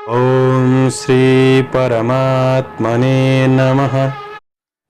ओम श्री परमात्मने नमः।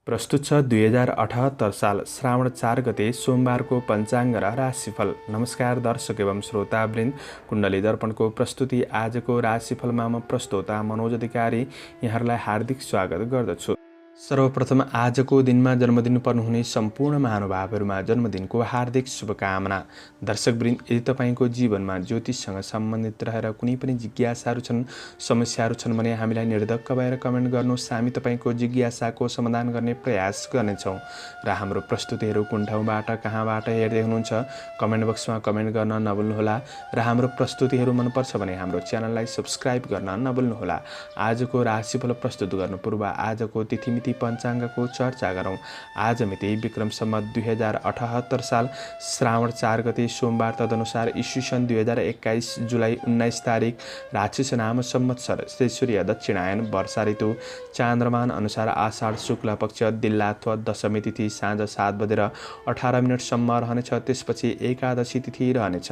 प्रस्तुत छ 2078 साल श्रावण 4 गते सोमबारको पञ्चाङ्ग र राशिफल। नमस्कार दर्शक एवं श्रोतावृन्द, कुण्डली दर्पणको प्रस्तुति आजको राशिफलमा म प्रस्तोता मनोज अधिकारी यहाँहरूलाई हार्दिक स्वागत गर्दछु। सर्वप्रथम आजको दिनमा जन्मदिन पर्नुहुने सम्पूर्ण महानुभावहरूमा जन्मदिनको हार्दिक शुभकामना। दर्शकवृन्द, यदि तपाईको जीवनमा ज्योतिषसँग सम्बन्धित रहेर कुनै पनि जिज्ञासाहरू छन्, समस्याहरू छन् भने हामीलाई निर्धक्क भएर कमेन्ट गर्नुहोस्। हामी तपाईको जिज्ञासाको समाधान गर्ने प्रयास गर्नेछौँ र हाम्रो प्रस्तुतिहरू कुन ठाउँबाट कहाँबाट हेर्दै हुनुहुन्छ कमेन्ट बक्समा कमेन्ट गर्न नभुल्नुहोला र हाम्रो प्रस्तुतिहरू मनपर्छ भने हाम्रो च्यानललाई सब्स्क्राइब गर्न नभुल्नुहोला। आजको राशिफल प्रस्तुत गर्नु पूर्व आजको तिथि पञ्चाङ्गको चर्चा गरौँ। आज मिति विक्रम सम्वत 2078 साल श्रावण 4 गते सोमबार, तदनुसार ईस्वी सन् 2021 जुलाई 19 तारिक, राक्षस नाम संवत्सर, श्री सूर्य दक्षिणायन, वर्षा ऋतु, चान्द्रमान अनुसार आषाढ शुक्ल पक्ष, दिल्ला अथवा दशमी तिथि साँझ 7:18 सम्म रहनेछ। त्यसपछि एकादशी तिथि रहनेछ।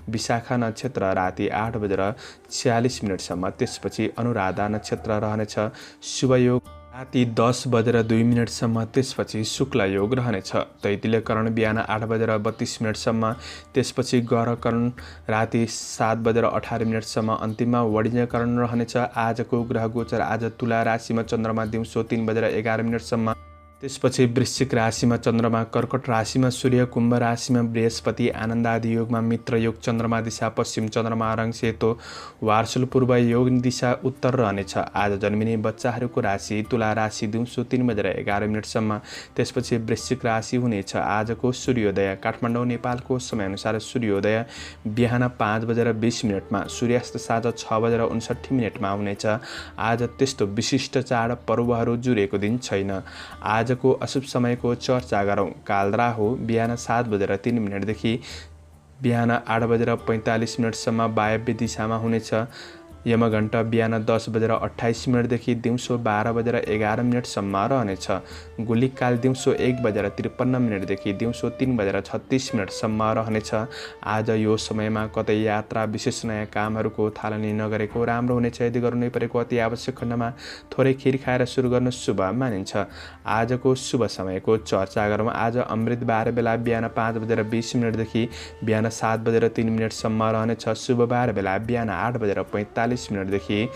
विशाखा नक्षत्र राति 8:46 सम्म, त्यसपछि अनुराधा नक्षत्र रहनेछ। शुभ योग राति 10:02 सम्म, त्यसपछि शुक्ल योग रहनेछ। तैतिल्यकरण बिहान 8:32 सम्म, त्यसपछि गौरकरण राति 7:18 सम्म, अन्तिममा वणिजकरण रहनेछ। आजको ग्रह गोचर आज तुला राशिमा चन्द्रमा दिउँसो 3:11 सम्म, त्यसपछि वृश्चिक राशिमा चन्द्रमा, कर्कट राशिमा सूर्य, कुम्भ राशिमा बृहस्पति, आनन्दादि योगमा मित्र योग, चन्द्रमा दिशा पश्चिम, चन्द्रमा रङ सेतो, वार्षुल पूर्व योग दिशा उत्तर रहनेछ। आज जन्मिने बच्चाहरूको राशि तुला राशि दिउँसो 3:11 सम्म, त्यसपछि वृश्चिक राशि हुनेछ। आजको सूर्योदय काठमाडौँ नेपालको समयअनुसार सूर्योदय बिहान 5:20 सूर्यास्त साँझ 6:59 हुनेछ। आज त्यस्तो विशिष्ट चाड पर्वहरू जुरेको दिन छैन। आजको अशुभ समयको चर्चा गरौँ। कालराहु बिहान 7:03 देखि बिहान 8:45 सम्म वायव्य दिशामा हुनेछ। यमघण्टा बिहान 10:28 देखि दिउँसो 12:11 सम्म रहनेछ। गुलिक काल दिउँसो 1:53 देखि दिउँसो 3:36 सम्म रहनेछ। आज यो समयमा कतै यात्रा विशेष नयाँ कामहरूको थालनी नगरेको राम्रो हुनेछ। यदि गर्नै परेको अति आवश्यक खण्डमा थोरै खिर खाएर सुरु गर्न शुभ मानिन्छ। आजको शुभ समयको चर्चा गरौँ। आज अमृत 12 बेला बिहान 5:20 देखि बिहान 7:03 सम्म रहनेछ। शुभ 12 बेला बिहान 8:45 देखि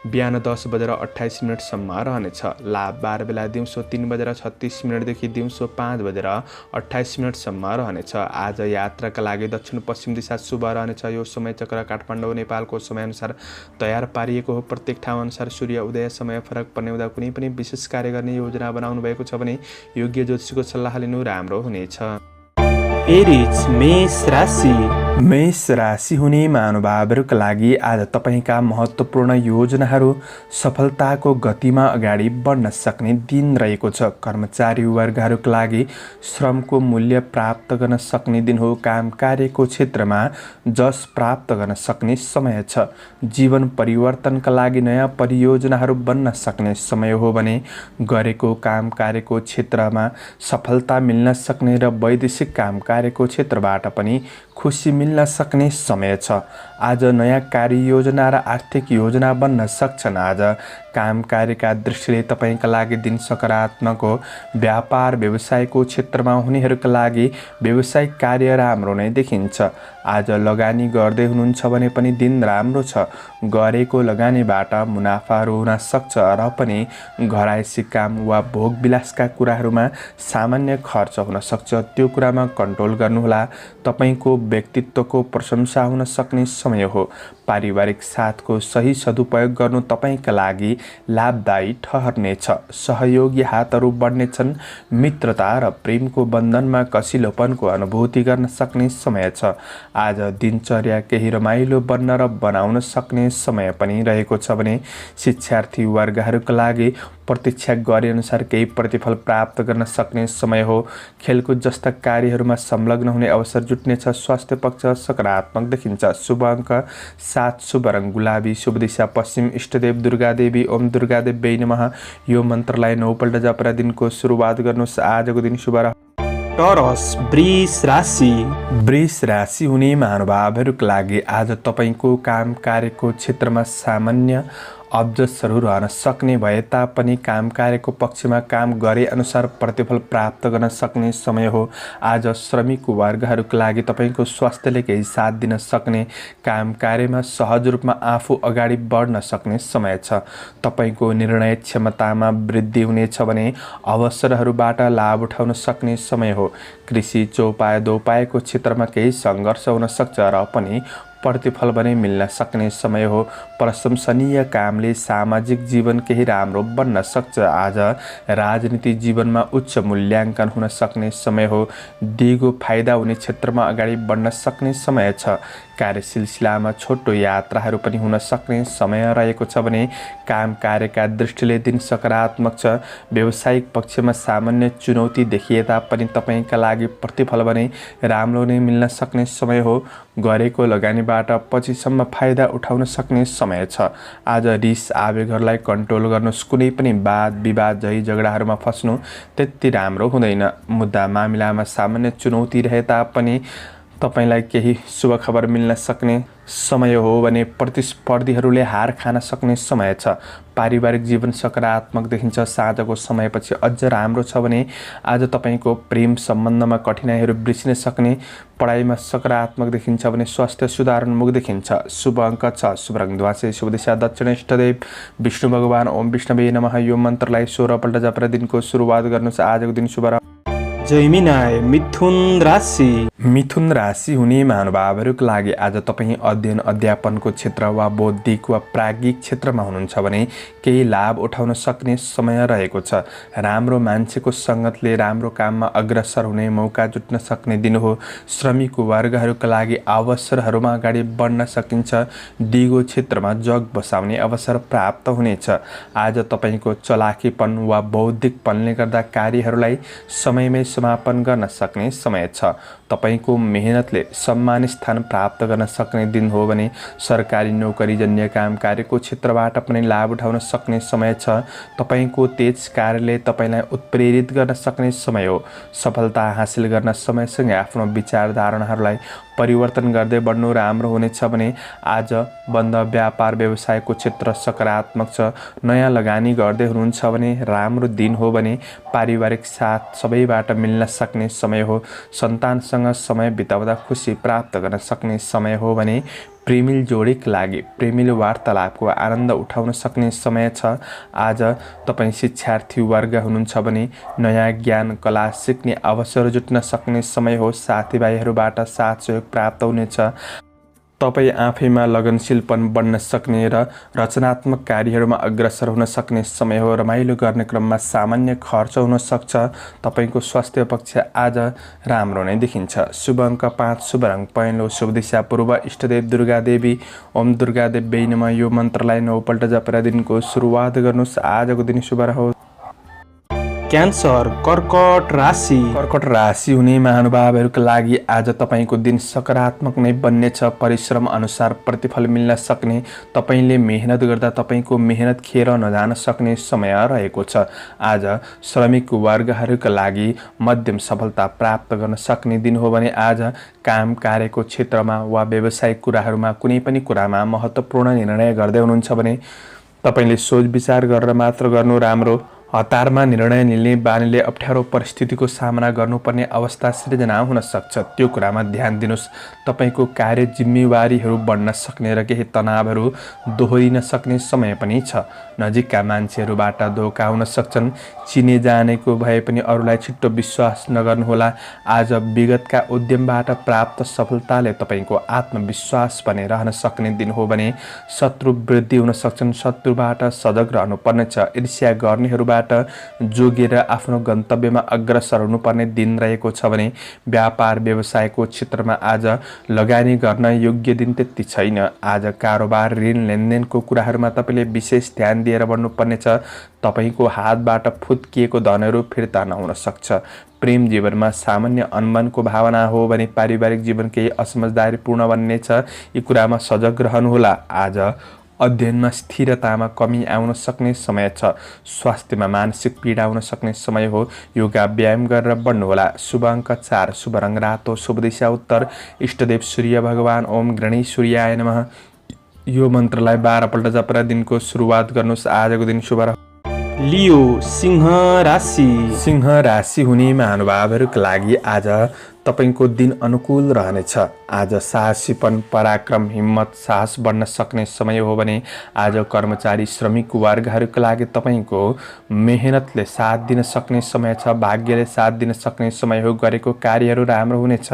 बिहान 10:28 सम्म रहनेछ। लाभ 12 बेला दिउँसो 3:36 देखि दिउँसो 5:28 सम्म रहनेछ। आज यात्राका लागि दक्षिण पश्चिम दिशा शुभ रहनेछ। यो समय चक्र काठमाडौँ नेपालको समयअनुसार तयार पारिएको हो। प्रत्येक ठाउँ अनुसार सूर्य उदय समय फरक पर्ने हुँदा कुनै पनि विशेष कार्य गर्ने योजना बनाउनु भएको छ भने योग्य ज्योतिषीको सल्लाह लिनु राम्रो हुनेछ। एरिज मेष राशि। मेष राशि हुने महानुभावहरूका लागि आज तपाईका महत्त्वपूर्ण योजनाहरू सफलताको गतिमा अगाडि बढ्न सक्ने दिन रहेको छ। कर्मचारी वर्गहरूका लागि श्रमको मूल्य प्राप्त गर्न सक्ने दिन हो। काम कार्यको क्षेत्रमा जस प्राप्त गर्न सक्ने समय छ। जीवन परिवर्तनका लागि नयाँ परियोजनाहरू बन्न सक्ने समय हो भने गरेको काम कार्यको क्षेत्रमा सफलता मिल्न सक्ने र वैदेशिक काम कार्यको क्षेत्रबाट पनि खुसी मिल्न सक्ने समय छ। आज नयाँ कार्ययोजना र आर्थिक योजना बन्न सक्छन्। आज काम कार्यका दृष्टिले तपाईका लागि दिन सकारात्मक हो। व्यापार व्यवसायको क्षेत्रमा हुनेहरूका लागि व्यावसायिक कार्य राम्रो नै देखिन्छ। आज लगानी गर्दै हुनुहुन्छ भने पनि दिन राम्रो छ। गरेको लगानीबाट मुनाफाहरू हुन सक्छ र पनि घरायसी काम वा भोगविलासका कुराहरूमा सामान्य खर्च हुन सक्छ। त्यो कुरामा कन्ट्रोल गर्नुहोला। तपाईको व्यक्तित्वको प्रशंसा हुन सक्ने समय हो। पारिवारिक साथको सही सदुपयोग गर्नु तपाईका लागि लाभदायी ठहर्नेछ। सहयोगी हातहरू बढ्नेछन्। मित्रता र प्रेमको बन्धनमा कसिलोपनको अनुभूति गर्न सक्ने समय छ। आज दिनचर्या केही रमाइलो बन्न र बनाउन सक्ने समय पनि रहेको छ भने शिक्षार्थी वर्गहरूका लागि प्रतीक्षा गरे अनुसार केही प्रतिफल प्राप्त गर्न सक्ने समय हो। खेलकुद जस्ता कार्यहरूमा संलग्न हुने अवसर जुट्नेछ। स्वास्थ्य पक्ष सकारात्मक देखिन्छ। शुभ अङ्क 7, शुभ रङ गुलाबी, शुभ दिशा पश्चिम, इष्टदेव दुर्गा देवी, ओम दुर्गा देवी नमः। यो मन्त्रलाई 9 पल्ट जपेर दिनको सुरुवात गर्नुहोस्। आजको दिन शुभ टरस वृष राशि। वृष राशि हुने महानुभावहरूका लागि आज तपाईँको काम कार्यको क्षेत्रमा सामान्य अब्जसहरू रहन सक्ने भए तापनि काम कार्यको पक्षमा काम गरे अनुसार प्रतिफल प्राप्त गर्न सक्ने समय हो। आज श्रमिक वर्गहरूका लागि तपाईँको स्वास्थ्यले केही साथ दिन सक्ने, काम कार्यमा सहज रूपमा आफू अगाडि बढ्न सक्ने समय छ। तपाईँको निर्णय क्षमतामा वृद्धि हुनेछ भने अवसरहरूबाट लाभ उठाउन सक्ने समय हो। कृषि चौपाए दोपाएको क्षेत्रमा केही सङ्घर्ष हुन सक्छ र पनि प्रतिफल पनि मिल्न सक्ने समय हो। प्रशंसनीय कामले सामाजिक जीवन केही राम्रो बन्न सक्छ। आज राजनीतिक जीवनमा उच्च मूल्याङ्कन हुन सक्ने समय हो। दिगो फाइदा हुने क्षेत्रमा अगाडि बढ्न सक्ने समय छ। कार्य सिलसिलामा छोटो यात्राहरू पनि हुन सक्ने समय रहेको छ भने काम कार्यका दृष्टिले दिन सकारात्मक छ। व्यावसायिक पक्षमा सामान्य चुनौती देखिए तापनि तपाईँका लागि प्रतिफल भने राम्रो नै मिल्न सक्ने समय हो। गरेको लगानीबाट पछिसम्म फाइदा उठाउन सक्ने समय छ। आज रिस आवेगहरूलाई कन्ट्रोल गर्नुहोस्। कुनै पनि वाद विवाद झै झगडाहरूमा फस्नु त्यति राम्रो हुँदैन। मुद्दा मामिलामा सामान्य चुनौती रहे तापनि तपाईलाई केही शुभ खबर मिल्न सक्ने समय हो भने प्रतिस्पर्धीहरूले हार खान सक्ने समय छ। पारिवारिक जीवन सकारात्मक देखिन्छ। साँझको समयपछि अझ राम्रो छ भने आज तपाईँको प्रेम सम्बन्धमा कठिनाइहरू बिर्सिन सक्ने, पढाइमा सकारात्मक देखिन्छ भने स्वास्थ्य सुधारोन्मुख देखिन्छ। शुभ अङ्क छ शुभ रङ ध्वाँसे, शुभ दिशा दक्षिण, इष्टदेव विष्णु भगवान ओम विष्णवे नमः। यो मन्त्रलाई 16 पल्ट जपेर दिनको सुरुवात गर्नुहोस्। आजको दिन शुभ। जैमिनाय मिथुन राशि। मिथुन राशि हुने महानुभावहरूका लागि आज तपाईँ अध्ययन अध्यापनको क्षेत्र वा बौद्धिक वा प्राज्ञिक क्षेत्रमा हुनुहुन्छ भने केही लाभ उठाउन सक्ने समय रहेको छ। राम्रो मान्छेको सङ्गतले राम्रो काममा अग्रसर हुने मौका जुट्न सक्ने दिन हो। श्रमिक वर्गहरूका लागि अवसरहरूमा अगाडि बढ्न सकिन्छ। दिगो क्षेत्रमा जग बसाउने अवसर प्राप्त हुनेछ। आज तपाईँको चलाखीपन वा बौद्धिकपनले गर्दा कार्यहरूलाई समयमै समापन गर्न सक्ने समय छ। तपाईँको मेहनतले सम्मान स्थान प्राप्त गर्न सक्ने दिन हो भने सरकारी नोकरीजन्य काम कार्यको क्षेत्रबाट पनि लाभ उठाउन सक्ने समय छ। तपाईँको तेज कार्यले तपाईँलाई उत्प्रेरित गर्न सक्ने समय हो। सफलता हासिल गर्न समयसँगै आफ्नो विचारधारणाहरूलाई परिवर्तन गर्दै बढ्नु राम्रो हुनेछ भने आज बन्द व्यापार व्यवसायको क्षेत्र सकारात्मक छ। नयाँ लगानी गर्दै हुनुहुन्छ भने राम्रो दिन हो भने पारिवारिक साथ सबैबाट मिल्न सक्ने समय हो। सन्तानसँग समय बिताउँदा खुसी प्राप्त गर्न सक्ने समय हो भने प्रेमिल जोडीका लागि प्रेमिल वार्तालापको आनन्द उठाउन सक्ने समय छ। आज तपाईँ शिक्षार्थी वर्ग हुनुहुन्छ भने नयाँ ज्ञान कला सिक्ने अवसर जुट्न सक्ने समय हो। साथीभाइहरूबाट साथ सहयोग प्राप्त हुनेछ। तपाईँ आफैमा लगनशीलपन बढ्न सक्ने र रचनात्मक कार्यहरूमा अग्रसर हुन सक्ने समय हो। रमाइलो गर्ने क्रममा सामान्य खर्च हुन सक्छ। तपाईँको स्वास्थ्य पक्ष आज राम्रो नै देखिन्छ। शुभ अङ्क 5 शुभ रङ पहेँलो, शुभ दिशा पूर्व, इष्टदेव दुर्गा देवी ओम दुर्गा देवी नमः। यो मन्त्रलाई 9 पल्ट जपेर दिनको सुरुवात गर्नुहोस्। आजको दिन शुभ रहोस्। क्यान्सर कर्कट राशि। कर्कट राशि हुने महानुभावहरूका लागि आज तपाईँको दिन सकारात्मक नै बन्नेछ। परिश्रम अनुसार प्रतिफल मिल्न सक्ने, तपाईँले मेहनत गर्दा तपाईँको मेहनत खेर नजान सक्ने समय रहेको छ। आज श्रमिक वर्गहरूका लागि मध्यम सफलता प्राप्त गर्न सक्ने दिन हो भने आज काम कार्यको क्षेत्रमा वा व्यावसायिक कुराहरूमा कुनै पनि कुरामा महत्त्वपूर्ण निर्णय गर्दै हुनुहुन्छ भने तपाईँले सोच विचार गरेर मात्र गर्नु राम्रो। हतारमा निर्णय लिने बानीले अप्ठ्यारो परिस्थितिको सामना गर्नुपर्ने अवस्था सृजना हुन सक्छ। त्यो कुरामा ध्यान दिनुहोस्। तपाईँको कार्य जिम्मेवारीहरू बढ्न सक्ने र केही तनावहरू दोहोरिन सक्ने समय पनि छ। नजिकका मान्छेहरूबाट धोका हुन सक्छन्। चिने जानेको भए पनि अरूलाई छिट्टो विश्वास नगर्नुहोला। आज विगतका उद्यमबाट प्राप्त सफलताले तपाईँको आत्मविश्वास पनि रहन सक्ने दिन हो भने शत्रु वृद्धि हुन सक्छन्। शत्रुबाट सजग रहनुपर्नेछ। ईर्ष्या गर्नेहरूबाट जोगिएर आफ्नो गन्तव्यमा अग्रसर हुनुपर्ने दिन रहेको छ भने व्यापार व्यवसायको क्षेत्रमा आज लगानी गर्न योग्य दिन त्यति छैन। आज कारोबार ऋण लेनदेनको कुराहरूमा तपाईँले विशेष ध्यान दिएर बढ्नुपर्नेछ। तपाईँको हातबाट फुत्किएको धनहरू फिर्ता नहुन सक्छ। प्रेम जीवनमा सामान्य अनुमानको भावना हो भने पारिवारिक जीवन केही असमझदारीपूर्ण बन्नेछ। यी कुरामा सजग रहनुहोला। आज अध्ययनमा स्थिरतामा कमी आउन सक्ने समय छ। स्वास्थ्यमा मानसिक पीडा आउन सक्ने समय हो। योगा व्यायाम गरेर बढ्नुहोला। शुभ अङ्क 4, शुभ रङ रातो, शुभ दिशा उत्तर, इष्टदेव सूर्य भगवान। ओम गृणी सूर्याय नमः। यो मन्त्रलाई 12 पल्ट जपेर दिनको सुरुवात गर्नुहोस्। आजको दिन शुभ रह्यो। लियो सिंह राशि। सिंह राशि हुने महानुभावहरूका लागि आज तपाईको दिन अनुकूल रहनेछ। आज साहसीपन, पराक्रम, हिम्मत, साहस बढ्न सक्ने समय हो भने आज कर्मचारी श्रमिक वर्गहरूका लागि तपाईको मेहनतले साथ दिन सक्ने समय छ। भाग्यले साथ दिन सक्ने समय हो। गरेको कार्यहरू राम्रो हुनेछ।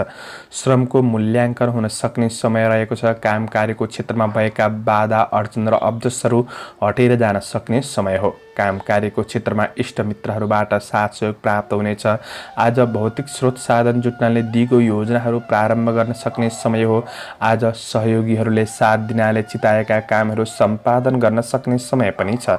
श्रमको मूल्याङ्कन हुन सक्ने समय रहेको छ। काम कार्यको क्षेत्रमा भएका बाधा अडचन र अब्जसहरू हटेर जान सक्ने समय हो। काम कार्यको क्षेत्रमा इष्टमित्रहरूबाट साथ सहयोग प्राप्त हुनेछ। आज भौतिक स्रोत साधन जुट्नाले दिगो योजनाहरू प्रारम्भ गर्न सक्ने समय हो। आज सहयोगीहरूले साथ दिनाले चिताएका कामहरू सम्पादन गर्न सक्ने समय पनि छ।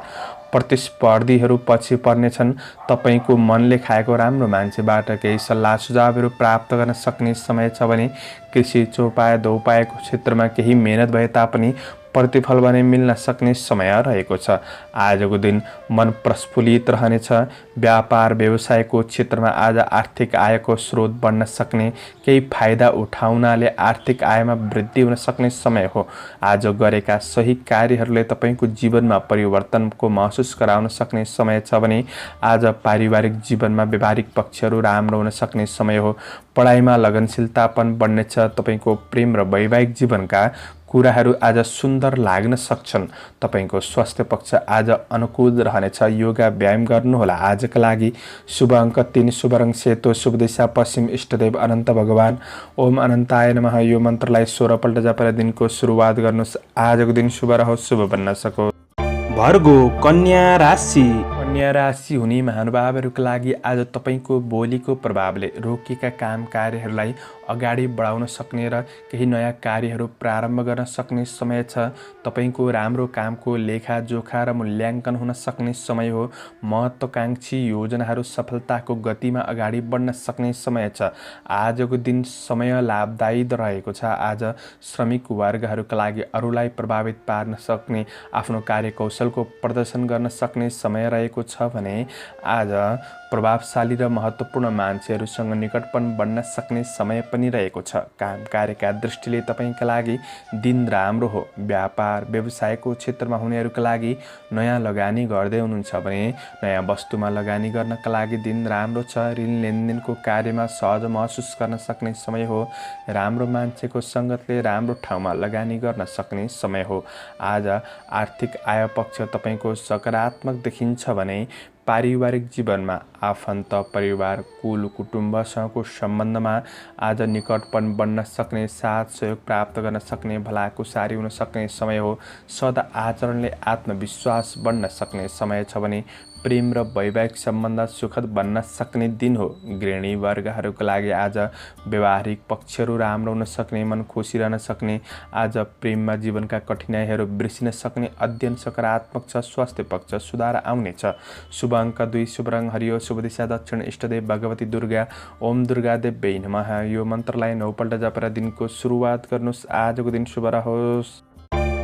प्रतिस्पर्धीहरू पछि पर्नेछन्। तपाईको मनले खाएको राम्रो मान्छेबाट केही सल्लाह सुझावहरू प्राप्त गर्न सक्ने समय छ भने कृषि, चौपाया, धौपायाको क्षेत्रमा केही मेहनत भए तापनि प्रतिफल भने मिल्न सक्ने समय रहेको छ। आजको दिन मन प्रस्फुलित रहनेछ। व्यापार व्यवसायको क्षेत्रमा आज आर्थिक आयको स्रोत बढ्न सक्ने, केही फाइदा उठाउनाले आर्थिक आयमा वृद्धि हुन सक्ने समय हो। आज गरेका सही कार्यहरूले तपाईको जीवनमा परिवर्तनको महसुस गराउन सक्ने समय छ भने आज पारिवारिक जीवनमा व्यवहारिक पक्षहरू राम्रो हुन सक्ने समय हो। पढाइमा लगनशीलतापन बढ्नेछ। तपाईको प्रेम र वैवाहिक जीवनका कुराहरू आज सुन्दर लाग्न सक्छन्। तपाईको स्वास्थ्य पक्ष आज अनुकूल रहनेछ। योगा व्यायाम गर्नुहोला। आजका लागि शुभ अङ्क 3, शुभ रङ सेतो, शुभ दिशा पश्चिम, इष्टदेव अनन्त भगवान। ओम अनन्ताय नमः। यो मन्त्रलाई 16 पल्ट जपेर दिनको सुरुवात गर्नुहोस्। आजको दिन शुभ रहोस्, शुभ बन्न सकोस्। भर्गो कन्या राशि। कन्या राशि हुने महानुभावहरूका लागि आज तपाईको बोलीको प्रभावले रोकिएका काम कार्यहरूलाई अगाडि बढाउन सक्ने र केही नयाँ कार्यहरू प्रारम्भ गर्न सक्ने समय छ। तपाईको राम्रो कामको लेखाजोखा र मूल्याङ्कन हुन सक्ने समय हो। महत्त्वकाङ्क्षी योजनाहरू सफलताको गतिमा अगाडि बढ्न सक्ने समय छ। आजको दिन समय लाभदायी रहेको छ। आज श्रमिक वर्गहरूका लागि अरूलाई प्रभावित पार्न सक्ने, आफ्नो कार्यकौशलको प्रदर्शन गर्न सक्ने समय रहेको छ भने आज प्रभावशाली र महत्त्वपूर्ण मान्छेहरूसँग निकटपन बढ्न सक्ने समय पनि रहेको छ। काम कार्यका दृष्टिले तपाईका लागि दिन राम्रो हो। व्यापार व्यवसायको क्षेत्रमा हुनेहरूका लागि नयाँ लगानी गर्दै हुनुहुन्छ भने नयाँ वस्तुमा लगानी गर्नका लागि दिन राम्रो छ। ऋण लेनदेनको कार्यमा सहज महसुस गर्न सक्ने समय हो। राम्रो मान्छेको सङ्गतले राम्रो ठाउँमा लगानी गर्न सक्ने समय हो। आज आर्थिक आय पक्ष तपाईको सकारात्मक देखिन्छ भने पारिवारिक जीवनमा आफन्त, परिवार, कुल कुटुम्बसँगको सम्बन्धमा आज निकटपन बढ्न सक्ने, साथ सहयोग प्राप्त गर्न सक्ने, भलाकुसारी हुन सक्ने समय हो। सदा आचरणले आत्मविश्वास बढ्न सक्ने समय छ भने प्रेम र वैवाहिक सम्बन्ध सुखद बन्न सक्ने दिन हो। गृहिणी वर्गहरूका लागि आज व्यवहारिक पक्षहरू राम्रो हुन सक्ने, मन खुसी रहन सक्ने, आज प्रेममा जीवनका कठिनाइहरू बिर्सिन सक्ने, अध्ययन सकारात्मक छ। स्वास्थ्य पक्ष सुधार आउनेछ। शुभ अङ्क 2, शुभ रङ हरियो, शुभ दिशा दक्षिण, इष्टदेव भगवती दुर्गा। ओम दुर्गादेव्यै नमः। यो मन्त्रलाई 9 पल्ट जपेर दिनको सुरुवात गर्नुहोस्। आजको दिन शुभ रहोस्।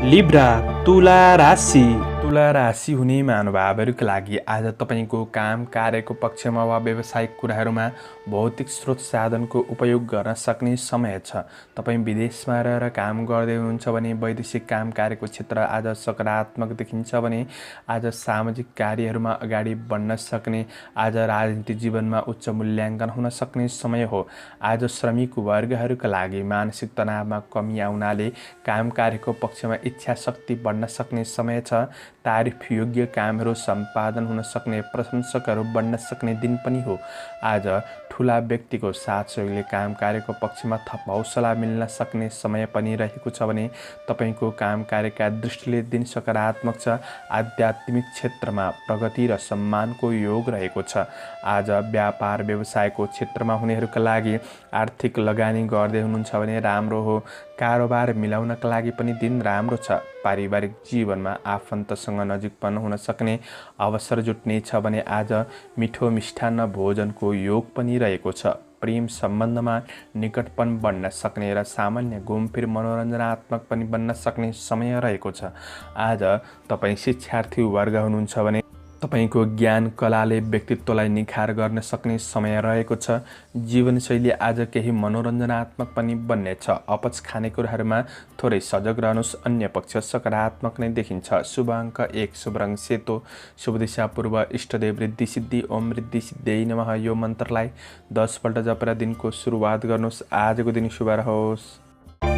लिब्रा तुला राशि। तुला राशि हुने महानुभावहरूका लागि आज तपाईको काम कार्यको पक्षमा वा व्यावसायिक कुराहरूमा भौतिक स्रोत साधनको उपयोग गर्न सक्ने समय छ। तपाईँ विदेशमा रहेर काम गर्दै हुनुहुन्छ भने वैदेशिक काम कार्यको क्षेत्र आज सकारात्मक देखिन्छ भने आज सामाजिक कार्यहरूमा अगाडि बढ्न सक्ने, आज राजनीतिक जीवनमा उच्च मूल्याङ्कन हुन सक्ने समय हो। आज श्रमिक वर्गहरूका लागि मानसिक तनावमा कमी आउनाले काम कार्यको पक्षमा इच्छा शक्ति बढ्न सक्ने समय छ। तारिफ योग्य कामहरू सम्पादन हुन सक्ने, प्रशंसकहरू बढ्न सक्ने दिन पनि हो। आज ठुला व्यक्तिको साथ सहयोगले काम कार्यको पक्षमा थप हौसला मिल्न सक्ने समय पनि रहेको छ भने तपाईको काम कार्यका दृष्टिले दिन सकारात्मक छ। आध्यात्मिक क्षेत्रमा प्रगति र सम्मानको योग रहेको छ। आज व्यापार व्यवसायको क्षेत्रमा हुनेहरूका लागि आर्थिक लगानी गर्दै हुनुहुन्छ भने राम्रो हो। कारोबार मिलाउनका लागि पनि दिन राम्रो छ। पारिवारिक जीवनमा आफन्तसँग नजिकपन हुन सक्ने अवसर जुट्ने छ भने आज मिठो मिष्ठान्न भोजनको योग पनि रहेको छ। प्रेम सम्बन्धमा निकटपन बन्न सक्ने र सामान्य घुमफिर मनोरञ्जनात्मक पनि बन्न सक्ने समय रहेको छ। आज तपाईँ शिक्षार्थी वर्ग हुनुहुन्छ भने तपाईको ज्ञान कलाले व्यक्तित्वलाई निखार गर्न सक्ने समय रहेको छ। जीवनशैली आज केही मनोरञ्जनात्मक पनि बन्नेछ। अपच खानेकुराहरूमा थोरै सजग रहनुहोस्। अन्य पक्ष सकारात्मक नै देखिन्छ। शुभ अङ्क 1, शुभ रङ सेतो, शुभ दिशा पूर्व, इष्टदेव रिद्धि सिद्धि, ओम रिद्धि सिद्धियै नमः यो मन्त्रलाई 10 पल्ट जपेर दिनको सुरुवात गर्नुहोस्। आजको दिन शुभ रहोस्।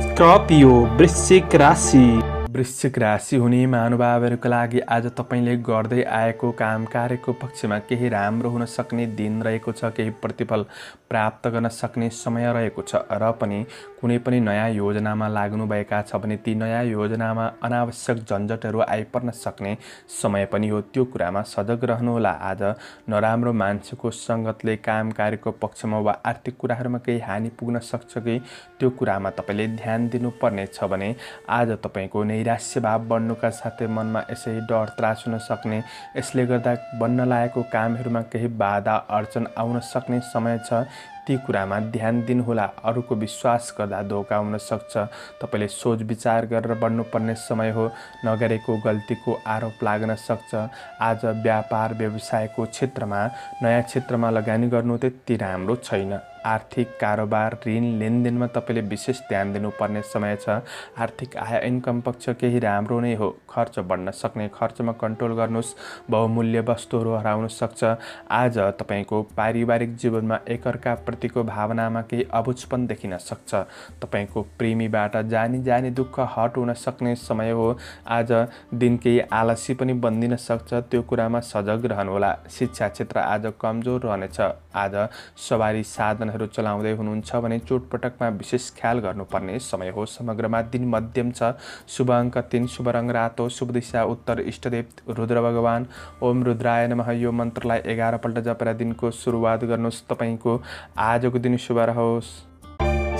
स्कर्पियो वृश्चिक राशि। वृश्चिक राशि हुने महानुभावहरूका लागि आज तपाईँले गर्दै आएको काम कार्यको पक्षमा केही राम्रो हुन सक्ने दिन रहेको छ। केही प्रतिफल प्राप्त गर्न सक्ने समय रहेको छ र पनि कुनै पनि नयाँ योजनामा लाग्नुभएका छ भने ती नयाँ योजनामा अनावश्यक झन्झटहरू आइपर्न सक्ने समय पनि हो। त्यो कुरामा सजग रहनुहोला। आज नराम्रो मान्छेको सङ्गतले काम कार्यको पक्षमा वा आर्थिक कुराहरूमा केही हानि पुग्न सक्छ कि त्यो कुरामा तपाईँले ध्यान दिनुपर्ने छ भने आज तपाईँको नैराश्य भाव बढ्नुका साथै मनमा यसै डर त्रास हुन सक्ने, यसले गर्दा बन्न लागेको कामहरूमा केही बाधा अडचन आउन सक्ने समय छ। ती कुरामा ध्यान दिनुहोला। अरूको विश्वास गर्दा धोका हुन सक्छ। तपाईँले सोच विचार गरेर बढ्नुपर्ने समय हो। नगरेको गल्तीको आरोप लाग्न सक्छ। आज व्यापार व्यवसायको क्षेत्रमा नयाँ क्षेत्रमा लगानी गर्नु त्यति राम्रो छैन। आर्थिक कारोबार ऋण लेनदेनमा तपाईँले विशेष ध्यान दिनुपर्ने समय छ। आर्थिक आय इन्कम पक्ष केही राम्रो नै हो। खर्च बढ्न सक्ने, खर्चमा कन्ट्रोल गर्नुहोस्। बहुमूल्य वस्तुहरू हराउन सक्छ। आज तपाईँको पारिवारिक जीवनमा एकअर्काप्रतिको भावनामा केही अबुझपन देखिन सक्छ। तपाईँको प्रेमीबाट जानी दुःख हट हुन सक्ने समय हो। आज दिन केही आलसी पनि बन्दिन सक्छ। त्यो कुरामा सजग रहनुहोला। शिक्षा क्षेत्र आज कमजोर रहनेछ। आज सवारी साधनहरू चलाउँदै हुनुहुन्छ भने चोटपटकमा विशेष ख्याल गर्नुपर्ने समय हो। समग्रमा दिन मध्यम छ। शुभ अङ्क 3, शुभ रङ रातो, शुभ दिशा उत्तर, इष्टदेव रुद्र भगवान, ओम रुद्राय नमः यो मन्त्रलाई 11 पल्ट जपेर दिनको सुरुवात गर्नुहोस्। तपाईँको आजको दिन शुभ रहोस्।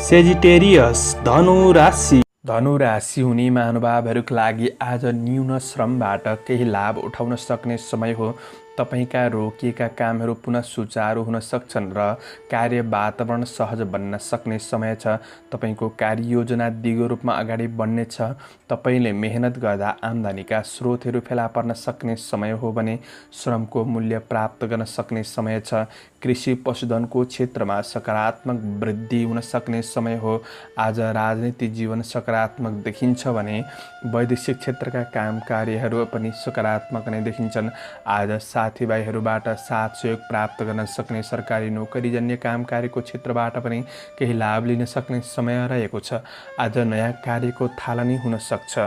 सेजिटेरियस धनु राशि। धनु राशि हुने महानुभावहरूका लागि आज न्यून श्रमबाट केही लाभ उठाउन सक्ने समय हो। तपाईका रोकिएका कामहरू पुनः सुचारू हुन सक्छन् र कार्य वातावरण सहज बन्न सक्ने समय छ। तपाईको कार्ययोजना दिगो रूपमा अगाडि बढ्नेछ। तपाईले मेहनत गर्दा आम्दानीका स्रोतहरू फेला पर्न सक्ने समय हो भने श्रमको मूल्य प्राप्त गर्न सक्ने समय छ। कृषि पशुधनको क्षेत्रमा सकारात्मक वृद्धि हुन सक्ने समय हो। आज राजनीतिक जीवन सकारात्मक देखिन्छ भने वैदेशिक क्षेत्रका काम कार्यहरू पनि सकारात्मक नै देखिन्छन्। आज साथीभाइहरूबाट साथ सहयोग प्राप्त गर्न सक्ने, सरकारी नोकरीजन्य काम कार्यको क्षेत्रबाट पनि केही लाभ लिन सक्ने समय रहेको छ। आज नयाँ कार्यको थालनी हुन सक्छ।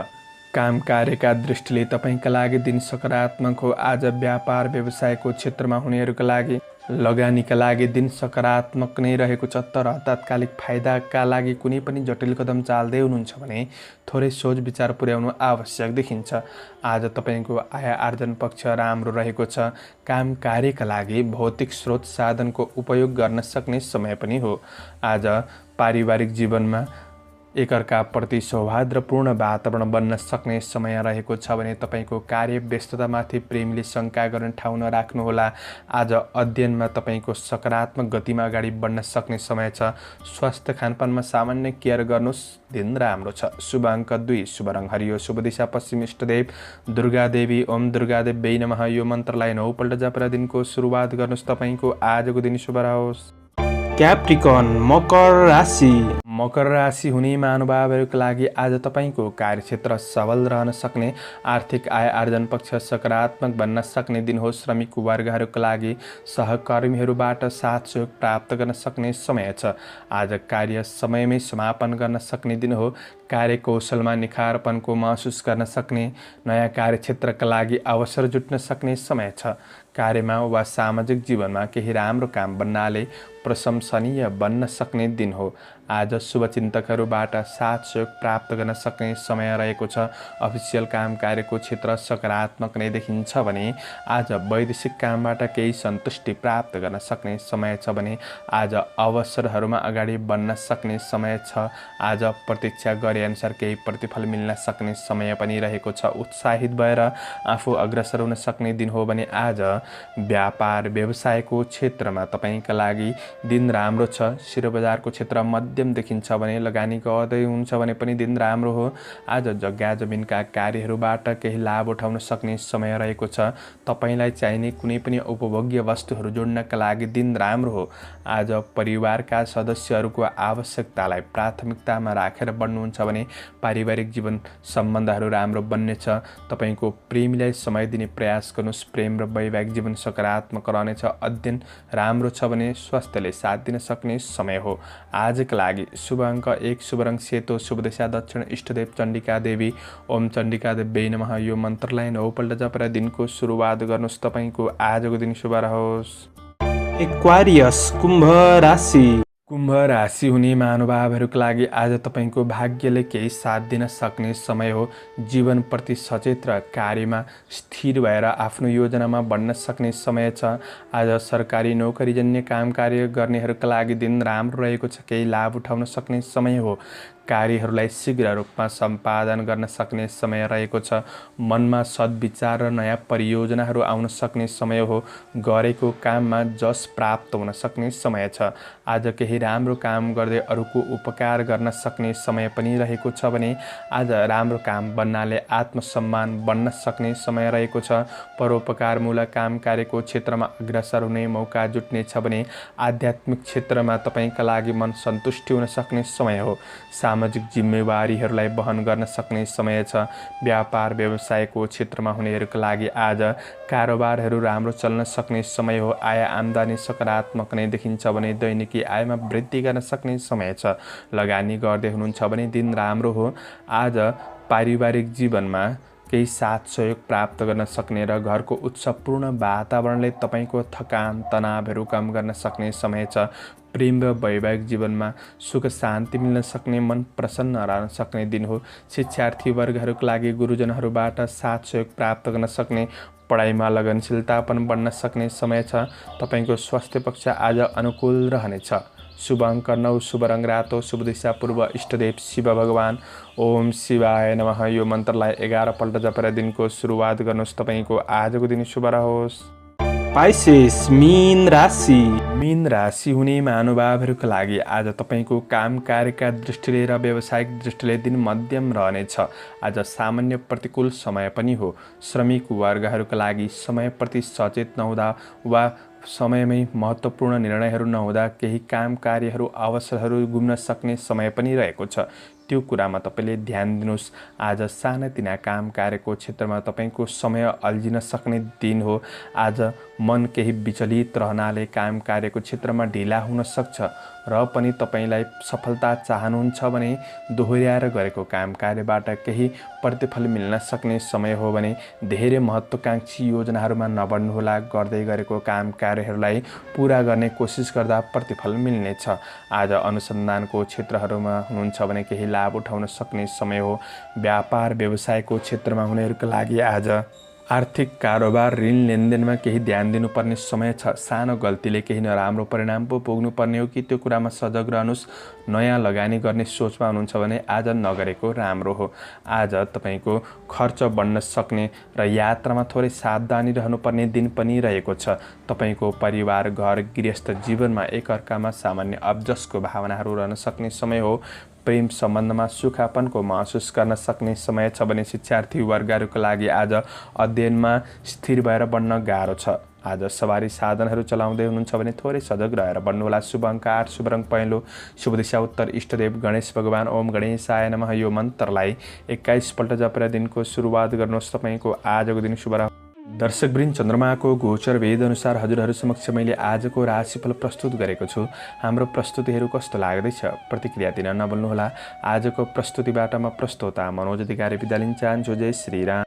काम कार्यका दृष्टिले तपाईका लागि दिन सकारात्मक हो। आज व्यापार व्यवसायको क्षेत्रमा हुनेहरूका लागि लगानीका लागि दिन सकारात्मक नै रहेको छ। तर तात्कालिक फाइदाका लागि कुनै पनि जटिल कदम चाल्दै हुनुहुन्छ भने थोरै सोच विचार पुर्याउनु आवश्यक देखिन्छ। आज तपाईँको आय आर्जन पक्ष राम्रो रहेको छ। काम कार्यका लागि भौतिक स्रोत साधनको उपयोग गर्न सक्ने समय पनि हो। आज पारिवारिक जीवनमा एकअर्काप्रति सौहार्दपूर्ण वातावरण बन्न सक्ने समय रहेको छ भने तपाईँको कार्य व्यस्ततामाथि प्रेमीले शङ्का गर्न ठाउँ नराख्नुहोला। आज अध्ययनमा तपाईँको सकारात्मक गतिमा अगाडि बढ्न सक्ने समय छ। स्वास्थ्य खानपानमा सामान्य केयर गर्नुहोस्। दिन राम्रो छ। शुभ अङ्क 2, शुभ रङ हरियो, शुभ दिशा पश्चिम, इष्टदेव दुर्गा देवी, ओम दुर्गा देवी नमः यो मन्त्रलाई 9 पल्ट जपेर दिनको सुरुवात गर्नुहोस्। तपाईँको आजको दिन शुभ रहोस्। क्याप्रिकन मकर राशि। मकर राशि हुने महानुभावहरूका लागि आज तपाईँको कार्यक्षेत्र सबल रहन सक्ने, आर्थिक आय आर्जन पक्ष सकारात्मक बन्न सक्ने दिन हो। श्रमिक वर्गहरूका लागि सहकर्मीहरूबाट साथ सहयोग प्राप्त गर्न सक्ने समय छ। आज कार्य समयमै समापन गर्न सक्ने दिन हो। कार्यकौशलमा निखारपनको महसुस गर्न सक्ने, नयाँ कार्यक्षेत्रका लागि अवसर जुट्न सक्ने समय छ। कार्यमा वा सामाजिक जीवनमा केही राम्रो काम बन्नाले प्रशंसनीय बन्न सक्ने दिन हो। आज शुभचिन्तकहरूबाट साथ सहयोग प्राप्त गर्न सक्ने समय रहेको छ। अफिसियल काम कार्यको क्षेत्र सकारात्मक नै देखिन्छ भने आज वैदेशिक कामबाट केही सन्तुष्टि प्राप्त गर्न सक्ने समय छ भने आज अवसरहरूमा अगाडि बढ्न सक्ने समय छ। आज प्रतीक्षा गरे अनुसार केही प्रतिफल मिल्न सक्ने समय पनि रहेको छ। उत्साहित भएर आफू अग्रसर हुन सक्ने दिन हो भने आज व्यापार व्यवसायको क्षेत्रमा तपाईँका लागि दिन राम्रो छ। शेयर बजारको क्षेत्र मध्यम देखिन्छ भने लगानी गर्दै हुन्छ भने पनि दिन राम्रो हो। आज जग्गा जमिनका कार्यहरूबाट केही लाभ उठाउन सक्ने समय रहेको छ। तपाईँलाई चाहिने कुनै पनि उपभोग्य वस्तुहरू जोड्नका लागि दिन राम्रो हो। आज परिवारका सदस्यहरूको आवश्यकतालाई प्राथमिकतामा राखेर बढ्नुहुन्छ भने पारिवारिक जीवन सम्बन्धहरू राम्रो बन्नेछ। तपाईँको प्रेमीलाई समय दिने प्रयास गर्नुहोस्। प्रेम र वैवाहिक जीवन सकारात्मक रहनेछ। अध्ययन राम्रो छ भने स्वास्थ्यले साथ दिन सक्ने समय हो। आजका लागि शुभ अङ्क 1, शुभ रङ सेतो, शुभ दिशा दक्षिण, इष्टदेव चण्डिका देवी। ओम चण्डिका देवी नमः। यो मन्त्रलाई 9 पल्ट जपेर दिनको सुरुवात गर्नुहोस्। तपाईँको आजको दिन शुभ रहोस्। एक्वारियस कुम्भ राशि। कुम्भ राशि हुने महानुभावहरूका लागि आज तपाईँको भाग्यले केही साथ दिन सक्ने समय हो। जीवनप्रति सचेत र कार्यमा स्थिर भएर आफ्नो योजनामा बढ्न सक्ने समय छ। आज सरकारी नोकरीजन्य काम कार्य गर्नेहरूका लागि दिन राम्रो रहेको छ। केही लाभ उठाउन सक्ने समय हो। कार्यहरूलाई शीघ्र रूपमा सम्पादन गर्न सक्ने समय रहेको छ। मनमा सद्विचार र नयाँ परियोजनाहरू आउन सक्ने समय हो। गरेको काममा जस प्राप्त हुन सक्ने समय छ। आज केही राम्रो काम गर्दै अरूको उपकार गर्न सक्ने समय पनि रहेको छ भने आज राम्रो काम बन्नाले आत्मसम्मान बन्न सक्ने समय रहेको छ। परोपकारमूलक काम कार्यको क्षेत्रमा अग्रसर हुने मौका जुट्नेछ भने आध्यात्मिक क्षेत्रमा तपाईँका लागि मन सन्तुष्टि हुन सक्ने समय हो। सामाजिक जिम्मेवारीहरूलाई वहन गर्न सक्ने समय छ। व्यापार व्यवसायको क्षेत्रमा हुनेहरूका लागि आज कारोबारहरू राम्रो चल्न सक्ने समय हो। आय आम्दानी सकारात्मक नै देखिन्छ भने दैनिकी आयमा वृद्धि गर्न सक्ने समय छ। लगानी गर्दै हुनुहुन्छ भने दिन राम्रो हो। आज पारिवारिक जीवनमा केही साथ सहयोग प्राप्त गर्न सक्ने र घरको उत्सवपूर्ण वातावरणले तपाईँको थकान तनावहरू कम गर्न सक्ने समय छ। प्रेम र वैवाहिक जीवनमा सुख शान्ति मिल्न सक्ने, मन प्रसन्न रहन सक्ने दिन हो। शिक्षार्थी वर्गहरूका लागि गुरुजनहरूबाट साथ सहयोग प्राप्त गर्न सक्ने, पढाइमा लगनशीलता पनि बढ्न सक्ने समय छ। तपाईँको स्वास्थ्य पक्ष आज अनुकूल रहनेछ। शुभ अङ्क 9, शुभ रङ रातो, शुभ दिशा पूर्व, इष्टदेव शिव भगवान। ओम शिवाय नमः। यो मन्त्रलाई 11 पल्ट जपेर दिनको सुरुवात गर्नुहोस्। तपाईँको आजको दिन शुभ रहोस्। पाइसेस मीन राशि। मीन राशि हुने महानुभावहरूका लागि आज तपाईँको काम कार्यका दृष्टिले र व्यावसायिक दृष्टिले दिन मध्यम रहनेछ। आज सामान्य प्रतिकूल समय पनि हो। श्रमिक वर्गहरूका लागि समयप्रति सचेत नहुँदा वा समयमै महत्त्वपूर्ण निर्णयहरू नहुँदा केही काम कार्यहरू अवसरहरू गुम्न सक्ने समय पनि रहेको छ। त्यो कुरामा तपाईँले ध्यान दिनुहोस्। आज सानातिना काम कार्यको क्षेत्रमा तपाईँको समय अल्झिन सक्ने दिन हो। आज मन केही विचलित रहनाले काम कार्यको क्षेत्रमा ढिला हुन सक्छ र पनि तपाईँलाई सफलता चाहनुहुन्छ भने दोहोर्याएर गरेको काम कार्यबाट केही प्रतिफल मिल्न सक्ने समय हो भने धेरै महत्त्वाकांक्षी योजनाहरूमा नबढ्नुहोला। गर्दै गरेको काम कार्यहरूलाई पुरा गर्ने कोसिस गर्दा प्रतिफल मिल्नेछ। आज अनुसन्धानको क्षेत्रहरूमा हुनुहुन्छ भने केही लाभ उठाउन सक्ने समय हो। व्यापार व्यवसायको क्षेत्रमा हुनेहरूका लागि आज आर्थिक कारोबार ऋण लेनदेनमा केही ध्यान दिनुपर्ने समय छ। सानो गल्तीले केही नराम्रो परिणाम पो भोग्नुपर्ने हो कि त्यो कुरामा सजग रहनुहोस्। नयाँ लगानी गर्ने सोचमा हुनुहुन्छ भने आज नगरेको राम्रो हो। आज तपाईँको खर्च बढ्न सक्ने र यात्रामा थोरै सावधानी रहनुपर्ने दिन पनि रहेको छ। तपाईँको परिवार घर गृहस्थ जीवनमा एकअर्कामा सामान्य अब्जसको भावनाहरू रहन सक्ने समय हो। प्रेम सम्बन्धमा सुखापनको महसुस गर्न सक्ने समय छ भने शिक्षार्थी वर्गहरूका लागि आज अध्ययनमा स्थिर भएर बढ्न गाह्रो छ। आज सवारी साधनहरू चलाउँदै हुनुहुन्छ भने थोरै सजग रहेर बढ्नुहोला। शुभ अङ्क 8, शुभ रङ पहेँलो, शुभ दिशा उत्तर, इष्टदेव गणेश भगवान। ओम गणेशाय नमः। यो मन्त्रलाई 21 पल्ट जपेर दिनको सुरुवात गर्नुहोस्। तपाईँको आजको दिन शुभ रहोस्। दर्शकवृन्द, चन्द्रमाको गोचर वेद अनुसार हजुरहरू समक्ष मैले आजको राशिफल प्रस्तुत गरेको छु। हाम्रो प्रस्तुतिहरू कस्तो लाग्दैछ प्रतिक्रिया दिन नभुल्नुहोला। आजको प्रस्तुतिबाट म प्रस्तोता मनोज अधिकारी बिदा लिन चाहन्छु। जय श्री राम।